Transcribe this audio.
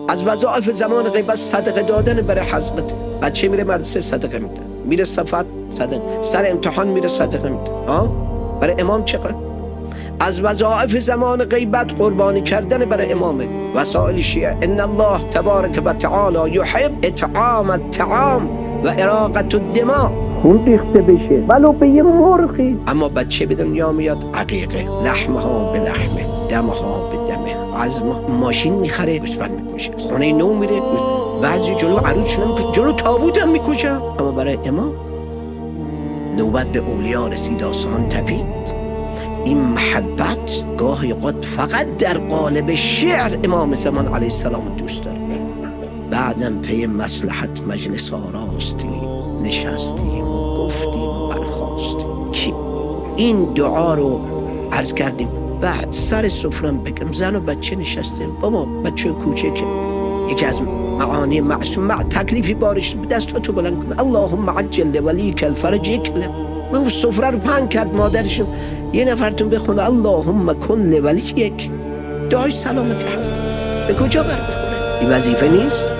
از وظایف زمان غیبت صدقه دادن برای حضرت. بچه میره مدرسه صدقه میده، میره سفر صدقه، سر امتحان میره صدقه میده. برای امام چقدر؟ از وظایف زمان غیبت قربانی کردن برای امامه. وسائل شیعه: ان الله تبارک و تعالی یحب اطعام الطعام و اراقة الدماء، خون ریخته بشه ولو به یه مرغی. اما بچه به دنیا میاد عقیقه، لحمها به لحمه، دمها به دمه. از ماشین میخره گوسفند میکشه، خونه نو میره، بعضی جلو عروس نمیکشه، جلو تابوت هم میکشه. اما برای امام نوبت به اولیا رسید، آسمان تپید. این محبت گاهی قد فقط در قالب شعر امام زمان علیه السلام دوست داره. بعدم پی مصلحت مجلس آراستیم، نشستیم و گفتیم و برخواستیم. این دعا رو عرض کردیم. بعد سر سفرم بگم زن و بچه نشسته، بابا بچه کوچکه، یکی از معانی معصوم تکلیفی بارش، دستاتو بلند کن، اللهم عجل ولیک الفرج. یکلم من سفره رو پهن کرد، مادرشم یه نفرتون بخونه اللهم کن لولیک، دعای سلامتی هست. به کجا بر بخوره؟ این وظیفه نیست؟